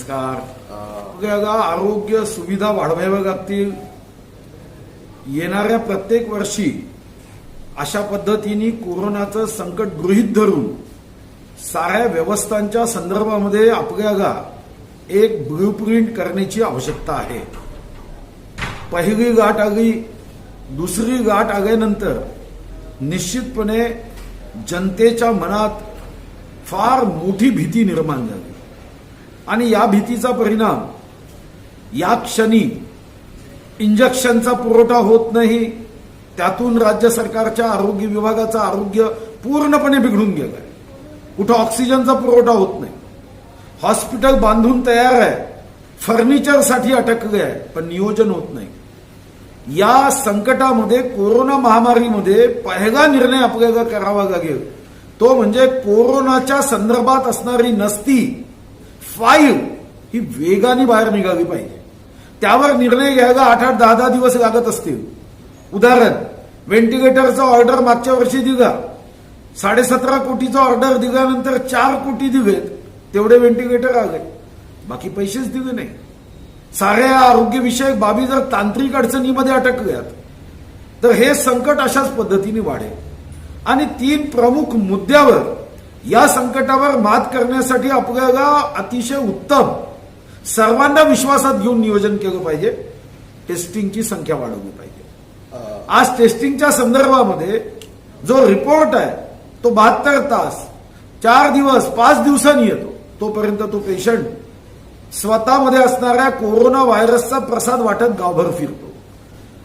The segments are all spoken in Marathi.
नमस्कार. आरोग्य सुविधा वाढवाव्या लागतील. येणाऱ्या प्रत्येक वर्षी अशा पद्धतीने कोरोनाचं संकट गृहीत धरून साऱ्या व्यवस्थांच्या संदर्भामध्ये आपल्याला एक ब्लूप्रिंट करण्याची आवश्यकता आहे. पहिली गाठ आली, दुसरी गाठ आल्यानंतर निश्चितपणे जनतेच्या मनात फार मोठी भीती निर्माण झाली आणि या भीतीचा परिणाम या क्षणी इंजेक्शनचा पुरवठा होत नाही, त्यातून राज्य सरकारच्या आरोग्य विभागाचं आरोग्य पूर्णपणे बिघडून गेलं. कुठं ऑक्सिजनचा पुरवठा होत नाही, हॉस्पिटल बांधून तयार आहे, फर्निचरसाठी अटकले आहे, पण नियोजन होत नाही. या संकटामध्ये कोरोना महामारीमध्ये पहिला निर्णय आपल्याला करावा लागेल तो म्हणजे कोरोनाच्या संदर्भात असणारी नसती फाईल ही वेगाने बाहेर निघाली पाहिजे. त्यावर निर्णय घ्यायला 8-8, 10-10 दिवस लागत असतील. उदाहरण, व्हेंटिलेटरचा ऑर्डर मागच्या वर्षी दिला, 17.5 कोटीचा ऑर्डर दिल्यानंतर 4 कोटी दिलेत, तेवढे व्हेंटिलेटर आले, बाकी पैसेच दिले नाही. साऱ्या आरोग्यविषयक बाबी जर तांत्रिक अडचणीमध्ये अटकल्यात तर हे संकट अशाच पद्धतीने वाढेल. आणि 3 प्रमुख मुद्द्यावर या संकटावर मात करण्यासाठी आपल्याला अतिशय उत्तम सर्वांना विश्वासात घेऊन नियोजन केलं पाहिजे. टेस्टिंगची संख्या वाढवली पाहिजे. आज टेस्टिंगच्या संदर्भामध्ये जो रिपोर्ट आहे तो 72 तास, 4 दिवस, 5 दिवसांनी येतो. तोपर्यंत तो पेशंट स्वतःमध्ये असणाऱ्या कोरोना व्हायरसचा प्रसाद वाटत गावभर फिरतो.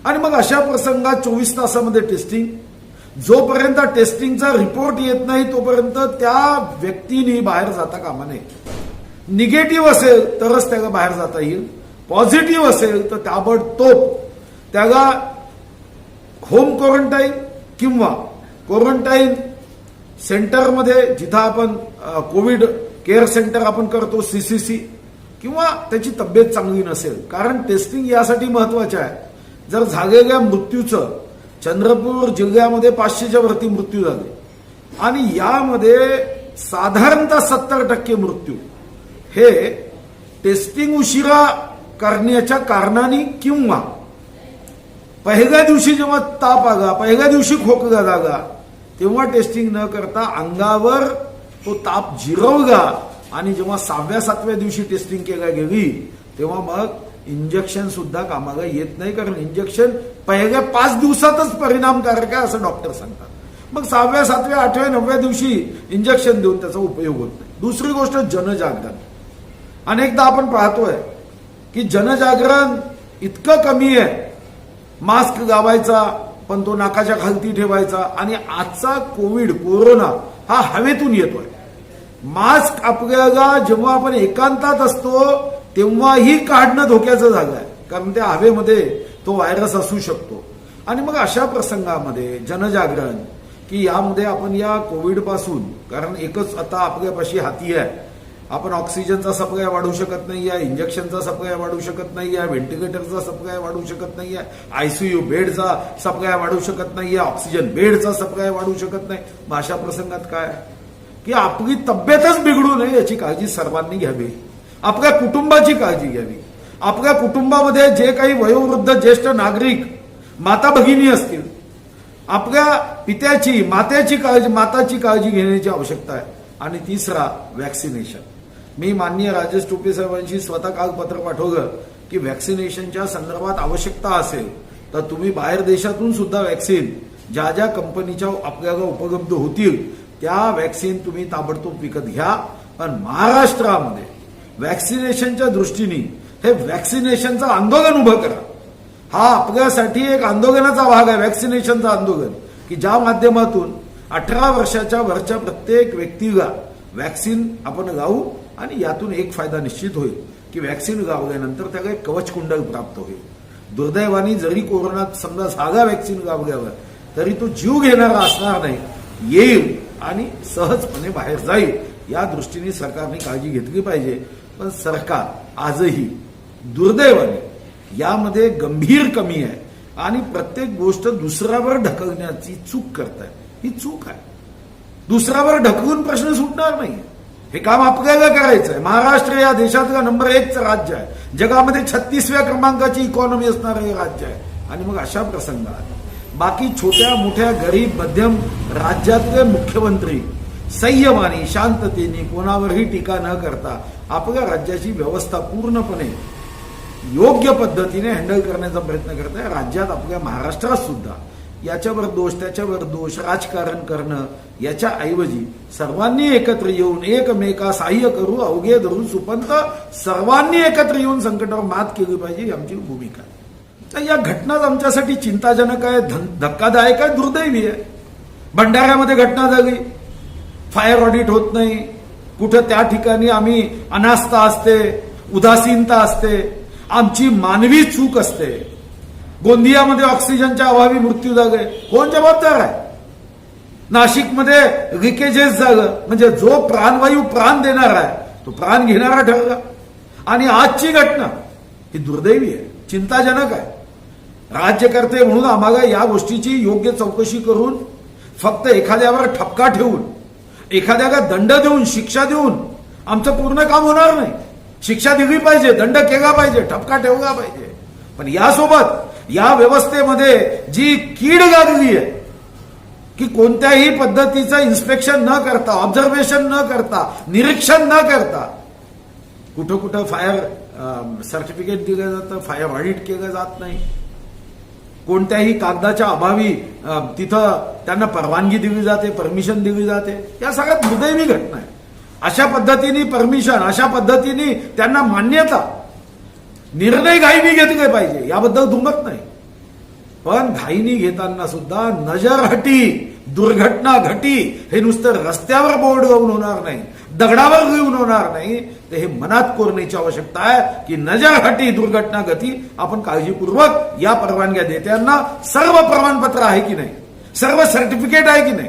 आणि मग अशा प्रसंगात 24 तासामध्ये टेस्टिंग, जोपर्यंत टेस्टिंगचा रिपोर्ट येत नाही तोपर्यंत त्या व्यक्तीने बाहेर जाता कामा नये. निगेटिव्ह असेल तरच त्याला बाहेर जाता येईल, पॉझिटिव्ह असेल तर ताबडतोब त्याला होम क्वारंटाईन किंवा क्वारंटाईन सेंटरमध्ये, जिथं आपण कोविड केअर सेंटर आपण करतो सीसीसी, किंवा त्याची तब्येत चांगली नसेल. कारण टेस्टिंग यासाठी महत्वाचे आहे. जर झालेल्या मृत्यूचं चंद्रपूर जिल्ह्यामध्ये 500च्या वरती मृत्यू झाले आणि यामध्ये साधारणतः 70% मृत्यू हे टेस्टिंग उशिरा करण्याच्या कारणाने किंवा पहिल्या दिवशी जेव्हा ताप आला, पहिल्या दिवशी खोकला लागला तेव्हा टेस्टिंग न करता अंगावर तो ताप जिरवला आणि जेव्हा 6व्या-7व्या दिवशी टेस्टिंग केल्या गेली तेव्हा मग इंजेक्शन सुद्धा कामाला येत नाही. कारण इंजेक्शन पहिल्या 5 दिवसातच परिणामकारक आहे असं डॉक्टर सांगतात. मग 6व्या, 7व्या, 8व्या, 9व्या दिवशी इंजेक्शन देऊन त्याचा उपयोग होत नाही. दुसरी गोष्ट जनजागरण. अनेकदा आपण पाहतोय की जनजागरण इतकं कमी आहे. मास्क लावायचा पण तो नाकाच्या खालती ठेवायचा. आणि आजचा कोरोना हा हवेतून येतोय. मास्क आपल्याला जेव्हा आपण एकांतात असतो तेव्हाही काढणं धोक्याचं झालं आहे, कारण त्या हवेमध्ये तो व्हायरस असू शकतो. आणि मग अशा प्रसंगामध्ये जनजागरण की यामध्ये आपण या कोविड पासून, कारण एकच आता आपल्यापाशी हाती आहे, आपण ऑक्सिजनचा सप्लाय वाढवू शकत नाहीये, इंजेक्शनचा सप्लाय वाढवू शकत नाहीये, व्हेंटिलेटरचा सप्लाय वाढवू शकत नाहीये, आयसीयू बेडचा सप्लाय वाढवू शकत नाहीये, ऑक्सिजन बेडचा सप्लाय वाढवू शकत नाही. मग अशा प्रसंगात काय की आपली तब्येतच बिघडू नये याची काळजी सर्वांनी घ्यावी. आपल्या कुटुंबाची काळजी घ्यावी. आपल्या कुटुंबामध्ये जे काही वयोवृद्ध ज्येष्ठ नागरिक माता भगिनी असतील, आपल्या पित्याची, माताची काळजी घेण्याची आवश्यकता आहे. आणि तिसरा, व्हॅक्सिनेशन. मी माननीय राजेश टोपे साहेबांशी स्वतः काल पत्र पाठवलं की व्हॅक्सिनेशनच्या संदर्भात आवश्यकता असेल तर तुम्ही बाहेर देशातून सुद्धा व्हॅक्सिन ज्या ज्या कंपनीच्या आपल्याला उपलब्ध होतील त्या व्हॅक्सिन तुम्ही ताबडतोब विकत घ्या. पण महाराष्ट्रामध्ये व्हॅक्सिनेशनच्या दृष्टीने हे व्हॅक्सिनेशनचं आंदोलन उभं करा. हा आपल्यासाठी एक आंदोलनाचा भाग आहे, व्हॅक्सिनेशनचं आंदोलन, की ज्या माध्यमातून 18 वर्षाच्या वरच्या प्रत्येक व्यक्तीला व्हॅक्सिन आपण लावू आणि यातून एक फायदा निश्चित होईल की व्हॅक्सिन लावल्यानंतर त्याला एक कवच कुंडल प्राप्त होईल. दुर्दैवाने जरी कोरोनात समजा झाला व्हॅक्सिन लावल्यावर तरी तो जीव घेणारा असणार नाही, येईल आणि सहजपणे बाहेर जाईल. या दृष्टीने सरकारने काळजी घेतली पाहिजे. पण सरकार आजही दुर्दैवाने यामध्ये गंभीर कमी आहे आणि प्रत्येक गोष्ट दुसऱ्यावर ढकलण्याची चूक करत आहे. ही चूक आहे. दुसऱ्यावर ढकलून प्रश्न सुटणार नाही. हे काम आपल्याला करायचं आहे. महाराष्ट्र या देशातलं नंबर 1चं राज्य आहे. जगामध्ये 36व्या क्रमांकाची इकॉनॉमी असणारं हे राज्य आहे. आणि मग अशा प्रसंगात बाकी छोट्या मोठ्या गरीब मध्यम राज्यातले मुख्यमंत्री संयमाने शांततेने कोणावरही टीका न करता आपल्या राज्याची व्यवस्था पूर्णपणे योग्य पद्धतीने हँडल करण्याचा प्रयत्न करत आहे. राज्यात आपल्या महाराष्ट्रात सुद्धा याच्यावर दोष त्याच्यावर दोष राजकारण करणं याच्या ऐवजी सर्वांनी एकत्र येऊन एकमेका सहाय्य करू अवघे धरून सुपंत सर्वांनी एकत्र येऊन संकटावर मात केली पाहिजे ही आमची भूमिका आहे. तर या घटनाच आमच्यासाठी चिंताजनक आहे, धक्कादायक आहे, दुर्दैवी आहे. भंडाऱ्यामध्ये घटना झाली, फायर ऑडिट होत नाही, कुठं त्या ठिकाणी आम्ही अनास्था असते, उदासीनता असते, आमची मानवी चूक असते. गोंदियामध्ये ऑक्सिजनच्या अभावी मृत्यू झाले, कोण जबाबदार आहे? नाशिकमध्ये लिकेजेस झालं, म्हणजे जो प्राणवायू प्राण देणार आहे तो प्राण घेणारा ठरला. आणि आजची घटना ही दुर्दैवी आहे, चिंताजनक आहे. राज्यकर्ते म्हणून आम्हाला या गोष्टीची योग्य चौकशी करून फक्त एखाद्यावर ठपका ठेवून एखाद्याला दंड देऊन शिक्षा देऊन आमचं पूर्ण काम होणार नाही. शिक्षा दिली पाहिजे, दंड केला पाहिजे, ठपका ठेवला पाहिजे. पण यासोबत या व्यवस्थेमध्ये जी कीड लागली आहे की कोणत्याही पद्धतीचं इन्स्पेक्शन न करता, ऑब्झर्वेशन न करता, निरीक्षण न करता कुठं कुठं फायर सर्टिफिकेट दिलं जातं, फायर ऑडिट केलं जात नाही, कोणत्याही कागदाच्या अभावी तिथं त्यांना परवानगी दिली जाते, परमिशन दिली जाते. या सगळ्यात दुर्दैवी घटना आहे. अशा पद्धतीने परमिशन, अशा पद्धतीने त्यांना मान्यता, निर्णय घाईने घेतले पाहिजे याबद्दल दुमत नाही. पण घाईनी घेताना सुद्धा नजरहटी दुर्घटना घटी हे नुसतं रस्त्यावर बोर्ड लावून होणार नाही, दगडावर लिहून होणार नाही. तर हे मनात कोरण्याची आवश्यकता आहे की नजरहटी दुर्घटना गती आपण काळजीपूर्वक या परवानग्या देत्यांना सर्व प्रमाणपत्र आहे की नाही, सर्व सर्टिफिकेट आहे की नाही,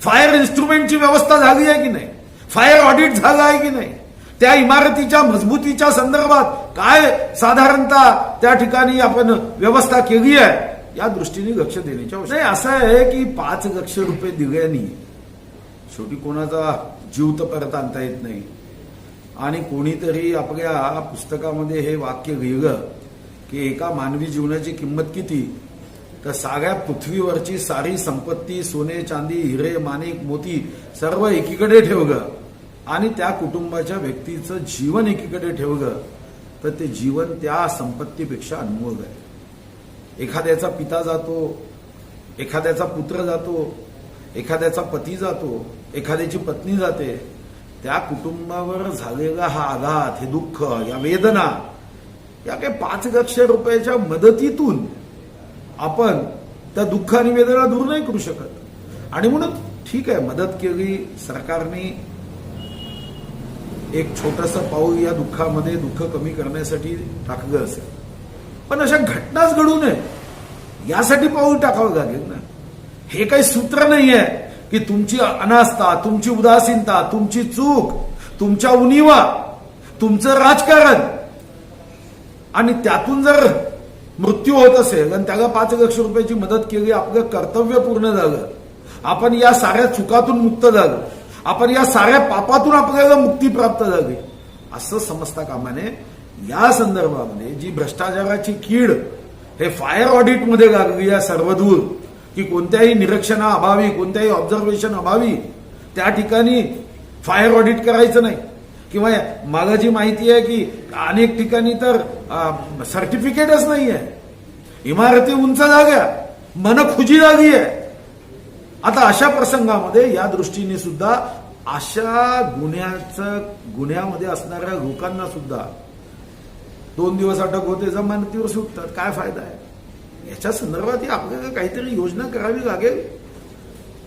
फायर इन्स्ट्रुमेंटची व्यवस्था झाली आहे की नाही, फायर ऑडिट झालं आहे की नाही, त्या इमारतीच्या मजबूतीच्या संदर्भात काय साधारणतः त्या ठिकाणी आपण व्यवस्था केली आहे या दृष्टीने लक्ष देण्याची आवश्यकता आहे. असं आहे की 5 लाख रुपये दिल्याने शेवटी कोणाचा जीव तर परत आणता येत नाही. आणि कोणीतरी आपल्या पुस्तकामध्ये हे वाक्य लिहिलं की एका मानवी जीवनाची किंमत किती, तर साऱ्या पृथ्वीवरची सारी संपत्ती, सोने चांदी हिरे माणिक मोती सर्व एकीकडे ठेवलं आणि त्या कुटुंबाच्या व्यक्तीचं जीवन एकीकडे ठेवलं तर ते जीवन त्या संपत्तीपेक्षा अनमोल आहे. एखाद्याचा पिता जातो, एखाद्याचा पुत्र जातो, एखाद्याचा पती जातो, एखाद्याची पत्नी जाते, त्या कुटुंबावर झालेला हा आघात, हे दुःख, या वेदना, या काही 5 लाख रुपयाच्या मदतीतून आपण त्या दुःख आणि वेदना दूर नाही करू शकत. आणि म्हणून ठीक आहे, मदत केली सरकारने, एक छोटंसं पाऊल या दुःखामध्ये दुःख कमी करण्यासाठी टाकलं असेल. पण अशा घटनाच घडू नये यासाठी पाऊल टाकावं लागेल ना. हे काही सूत्र नाही आहे की तुमची अनास्था, तुमची उदासीनता, तुमची चूक, तुमच्या उणीवा, तुमचं राजकारण आणि त्यातून जर मृत्यू होत असेल आणि त्याला 5 लाख रुपयाची मदत केली, आपलं कर्तव्य पूर्ण झालं, आपण या साऱ्या चुकातून मुक्त झालो, आपण या साऱ्या पापातून आपल्याला मुक्ती प्राप्त झाली असं समजता कामा नये. या संदर्भामध्ये जी भ्रष्टाचाराची कीड हे फायर ऑडिटमध्ये लागली आहे सर्वदूर, की कोणत्याही निरीक्षणाअभावी, कोणत्याही ऑब्झर्वेशन अभावी त्या ठिकाणी फायर ऑडिट करायचं नाही. किंवा मला जी माहिती आहे की अनेक ठिकाणी तर सर्टिफिकेटच नाही आहे, इमारती उंच झाल्या, मनखुजी झाली आहे. आता अशा प्रसंगामध्ये या दृष्टीने सुद्धा अशा गुन्ह्यामध्ये असणाऱ्या लोकांना सुद्धा 2 दिवस अटक होते, जमानतीवर सुटतात. काय फायदा आहे? याच्या संदर्भात आपल्याला काहीतरी योजना करावी लागेल.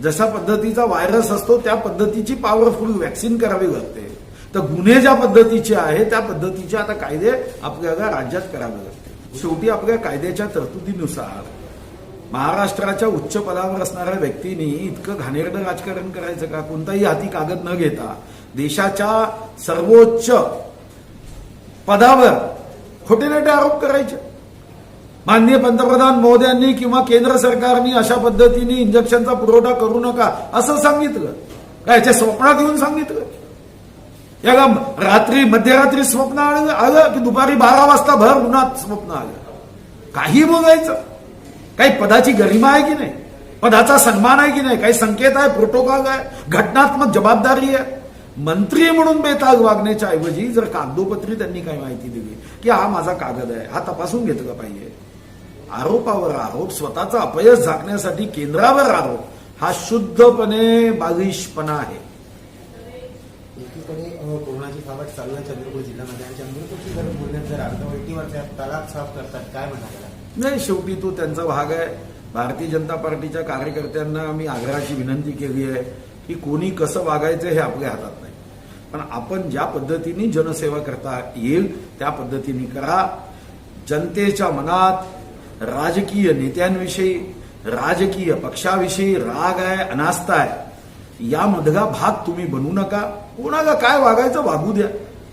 जशा पद्धतीचा व्हायरस असतो त्या पद्धतीची पॉवरफुल वॅक्सिन करावी लागते. तर गुन्हे ज्या पद्धतीचे आहे त्या पद्धतीचे आता कायदे आपल्याला राज्यात करावे लागते. शेवटी आपल्या कायद्याच्या तरतुदीनुसार महाराष्ट्राच्या उच्च पदावर असणाऱ्या व्यक्तींनी इतकं घाणेरडं राजकारण करायचं का? कोणताही हाती कागद न घेता देशाच्या सर्वोच्च पदावर खोटे नाटे आरोप करायचे. माननीय पंतप्रधान मोदयांनी किंवा केंद्र सरकारने अशा पद्धतीने इंजेक्शनचा पुरवठा करू नका असं सांगितलं का? याच्या स्वप्नात येऊन सांगितलं? या का रात्री मध्यरात्री स्वप्न आलं की दुपारी 12 वाजता भर उन्हात स्वप्न आलं? काही बघायचं. काही पदाची गरिमा आहे की नाही? पदाचा सन्मान आहे की नाही? काही संकेत आहे, प्रोटोकॉल आहे, घटनात्मक जबाबदारी आहे? मंत्री म्हणून बेताग वागण्याच्या ऐवजी जर कागदोपत्री त्यांनी काही माहिती दिली की हा माझा कागद आहे, हा तपासून घेतला पाहिजे. आरोपावर आरोप, स्वतःचा अपयश झाकण्यासाठी केंद्रावर आरोप, हा शुद्धपणे बालिशपणा आहे. एकीकडे कोरोनाची फावट चालू आहे चंद्रपूर जिल्ह्यामध्ये आणि चंद्रपूरची जर बोलण्यात जर अर्धवटीवरच्या तलाक साफ करतात, काय म्हणाला? नाही, शेवटी तो त्यांचा भाग आहे. भारतीय जनता पार्टीच्या कार्यकर्त्यांना आम्ही आग्रहाची विनंती केली आहे की कोणी कसं वागायचं हे आपल्या हातात नाही, पण आपण ज्या पद्धतीने जनसेवा करता येईल त्या पद्धतीने करा. जनतेच्या मनात राजकीय नेत्यांविषयी, राजकीय पक्षाविषयी राग आहे, अनास्था आहे, यामधला भाग तुम्ही बनवू नका. कोणाला काय वागायचं वागू द्या.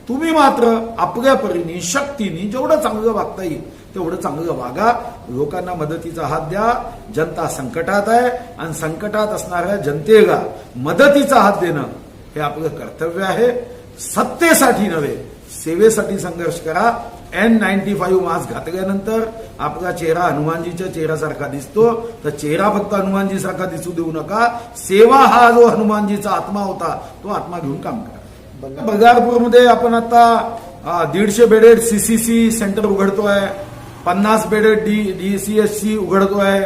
तुम्ही मात्र आपल्या परीने, शक्तीने जेवढं चांगलं वागता येईल तेवढं चांगलं वागा. लोकांना मदतीचा हात द्या. जनता संकटात आहे आणि संकटात असणाऱ्या जनतेला मदतीचा हात देणं हे आपलं कर्तव्य आहे. सत्तेसाठी नव्हे, सेवेसाठी संघर्ष करा. N95 मास्क घातल्यानंतर आपला चेहरा हनुमानजीच्या चेहऱ्यासारखा दिसतो, तर चेहरा फक्त हनुमानजी सारखा दिसू देऊ नका. सेवा हा जो हनुमानजीचा आत्मा होता तो आत्मा घेऊन काम करा. बगारपूरमध्ये आपण आता 150 बेडेड सीसीसी सेंटर उघडतोय, 50 बेडेड DCSC उघडतोय.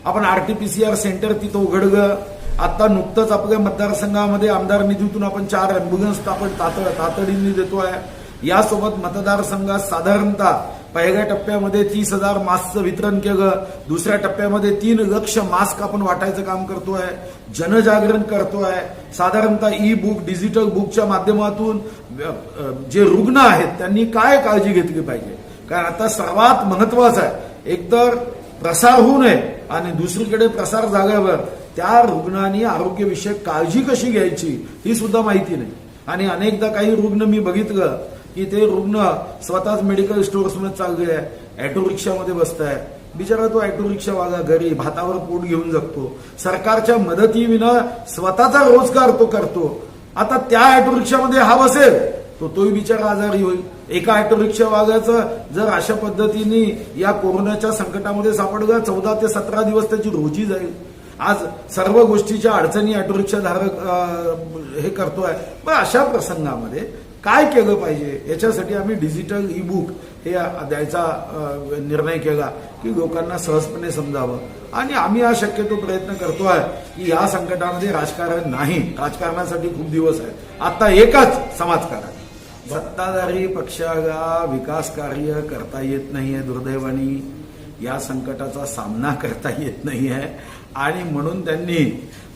आपण RT-PCR सेंटर तिथं उघडलं. आता नुकतंच आपल्या मतदारसंघामध्ये आमदार निधीतून आपण 4 अँब्युलन्स आपण तातडीने देतोय. यासोबत मतदारसंघात साधारणतः पहिल्या टप्प्यामध्ये 30,000 मास्कचं वितरण केलं. दुसऱ्या टप्प्यामध्ये 3 लाख मास्क आपण वाटायचं काम करतोय. जनजागरण करतोय. साधारणतः ई-बुक, डिजिटल बुकच्या माध्यमातून जे रुग्ण आहेत त्यांनी काय काळजी घेतली पाहिजे, कारण आता सर्वात महत्वाचं आहे एकतर प्रसार होऊ नये आणि दुसरीकडे प्रसार झाल्यावर त्या रुग्णांनी आरोग्यविषयक काळजी कशी घ्यायची ही सुद्धा माहिती नाही. आणि अनेकदा काही रुग्ण मी बघितलं की ते रुग्ण स्वतःच मेडिकल स्टोअर्समध्ये चालले आहे, ऑटो रिक्षामध्ये बसताय. बिचारा तो ऑटो रिक्षावाला घरी भातावर पोट घेऊन जगतो. सरकारच्या मदतीविना स्वतःचा रोजगार तो करतो. आता त्या ऑटो रिक्षामध्ये हा बसेल तोही बिचारा आजारी होईल. एका ऑटो रिक्षावाल्याचं जर अशा पद्धतीने या कोरोनाच्या संकटामध्ये सापडलं 14 ते 17 दिवस त्याची रोजी जाईल. आज सर्व गोष्टीच्या अडचणी ऑटो रिक्षाधारक हे करतोय. पण अशा प्रसंगामध्ये काय केलं पाहिजे याच्यासाठी आम्ही डिजिटल ई-बुक हे द्यायचा निर्णय केला की लोकांना सहजपणे समजावं. आणि आम्ही हा शक्यतो प्रयत्न करतोय की या संकटामध्ये राजकारण नाही. राजकारणासाठी खूप दिवस आहे. आता एकच समाजकारण. सत्ताधारी पक्षाला विकास कार्य करता येत नाहीये. दुर्दैवानी या संकटाचा सामना करता येत नाहीये. आणि म्हणून त्यांनी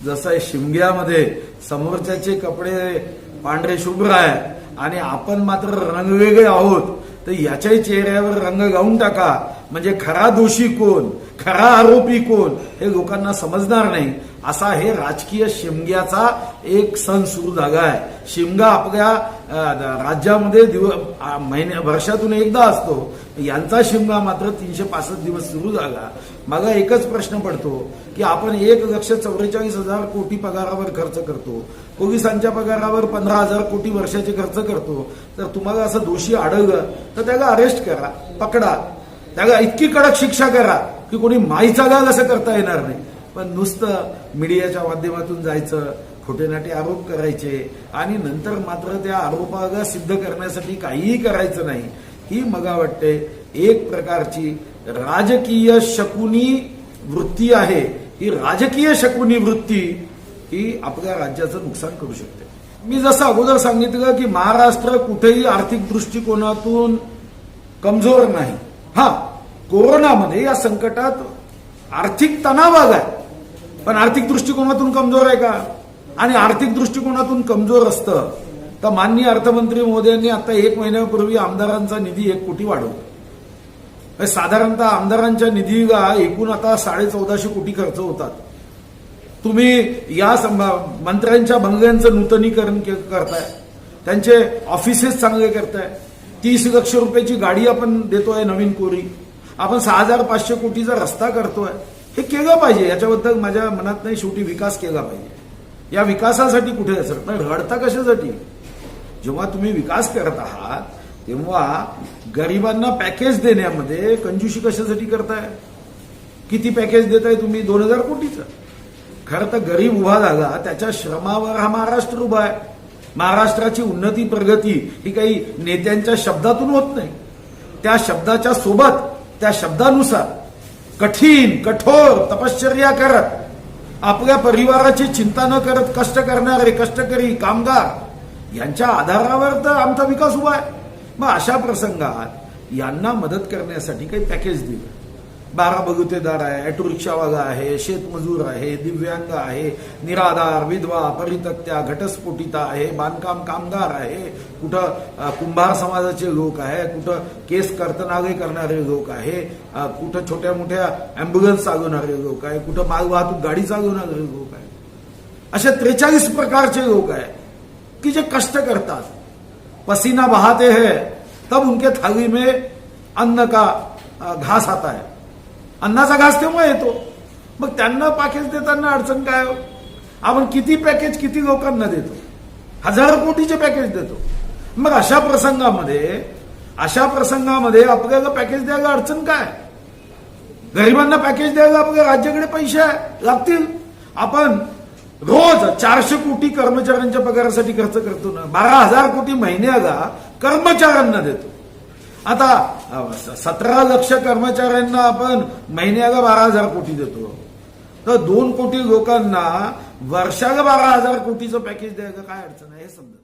जसं शिमग्यामध्ये समोरच्याचे कपडे पांढरे शुभ्र आहे आणि आपण मात्र रंगवेगळे आहोत, तर याच्याही चेहऱ्यावर रंग गाऊन टाका. म्हणजे खरा दोषी कोण, खरा आरोपी कोण हे लोकांना समजणार नाही. असा हे राजकीय शिमग्याचा एक सण सुरू झाला आहे. शिमगा आपल्या राज्यामध्ये वर्षातून एकदा असतो. यांचा शिमगा मात्र 365 दिवस सुरू झाला. मला एकच प्रश्न पडतो की आपण 1,44,000 कोटी पगारावर खर्च करतो, पोलिसांच्या पगारावर 15,000 कोटी वर्षाचे खर्च करतो. तर तुम्हाला असं दोषी आढळलं तर त्याला अरेस्ट करा, पकडा, त्याला इतकी कडक शिक्षा करा की कोणी माईचा गाल असं करता येणार नाही. पण नुसतं मीडियाच्या माध्यमातून जायचं, खोटेनाटे आरोप करायचे आणि नंतर मात्र त्या आरोपाला सिद्ध करण्यासाठी काहीही करायचं नाही, ही मला वाटते एक प्रकारची राजकीय शकुनी वृत्ती आहे. ही राजकीय शकुनी वृत्ती ही आपल्या राज्याचं नुकसान करू शकते. मी जसं अगोदर सांगितलं की महाराष्ट्र कुठेही आर्थिक दृष्टिकोनातून कमजोर नाही. कोरोनामध्ये या संकटात आर्थिक तणाव आलाय, पण आर्थिक दृष्टिकोनातून कमजोर आहे का? आणि आर्थिक दृष्टिकोनातून कमजोर असतं तर माननीय अर्थमंत्री महोदयांनी आता 1 महिन्यापूर्वी आमदारांचा निधी 1 कोटी वाढवला. साधारणतः आमदारांच्या निधीला एकूण आता 1450 कोटी खर्च होतात. तुम्ही या मंत्र्यांच्या बंगल्यांचं नूतनीकरण करताय, त्यांचे ऑफिसेस चांगले करताय, 30 लाख रुपयाची गाडी आपण देतोय नवीन कोरी, आपण 6,500 कोटीचा रस्ता करतोय. हे केलं पाहिजे, याच्याबद्दल माझ्या मनात नाही. शेवटी विकास केला पाहिजे. या विकासासाठी कुठे असेल पण रडता कशासाठी? जेव्हा तुम्ही विकास करत आहात तेव्हा गरिबांना पॅकेज देण्यामध्ये कंजूशी कशासाठी करताय? किती पॅकेज देताय तुम्ही? 2000 कोटीचं. खरं तर गरीब उभा झाला त्याच्या श्रमावर हा महाराष्ट्र उभा आहे. महाराष्ट्राची उन्नती प्रगती ही काही नेत्यांच्या शब्दातून होत नाही. त्या शब्दाच्या सोबत त्या शब्दानुसार कठीण कठोर तपश्चर्या करत आपल्या परिवाराची चिंता न करत कष्ट करणारे कष्टकरी कामगार यांच्या आधारावर तर आमचा विकास उभा आहे. मग अशा प्रसंगात यांना मदत करण्यासाठी काही पॅकेज दिलं. 12 बगुतेदार आहे, ऑटो रिक्षावाला आहे, शेतमजूर आहे, दिव्यांग आहे, निराधार, विधवा, परितक्त्या, घटस्फोटिता आहे, बांधकाम कामगार आहे, कुठं कुंभार समाजाचे लोक आहे, कुठं केस कर्तनागे करणारे लोक आहे, कुठं छोट्या मोठ्या अँब्युलन्स चालवणारे लोक आहे, कुठं मालवाहतूक गाडी चालवणारे लोक आहे. असे 43 प्रकारचे लोक आहे की जे कष्ट करतात. पसीना बहाते हैं तब उनके थाली में अन्न का घास आता है. अन्नाचा घास तेव्हा येतो. मग त्यांना पॅकेज देताना अडचण काय हो? आपण किती पॅकेज किती लोकांना देतो? 1000 कोटीचे पॅकेज देतो. मग अशा प्रसंगामध्ये आपल्याला पॅकेज द्यायला अडचण काय? गरिबांना पॅकेज द्यायला आपल्या राज्याकडे पैसे लागतील. आपण रोज 400 कोटी कर्मचाऱ्यांच्या पगारासाठी खर्च करतो ना. 12,000 कोटी महिन्याला कर्मचाऱ्यांना देतो. आता 17 लक्ष कर्मचाऱ्यांना आपण महिन्याला 12,000 कोटी देतो. तर 2 कोटी लोकांना वर्षाला 12,000 कोटीचं पॅकेज द्यायला काय अडचण आहे हे समजा.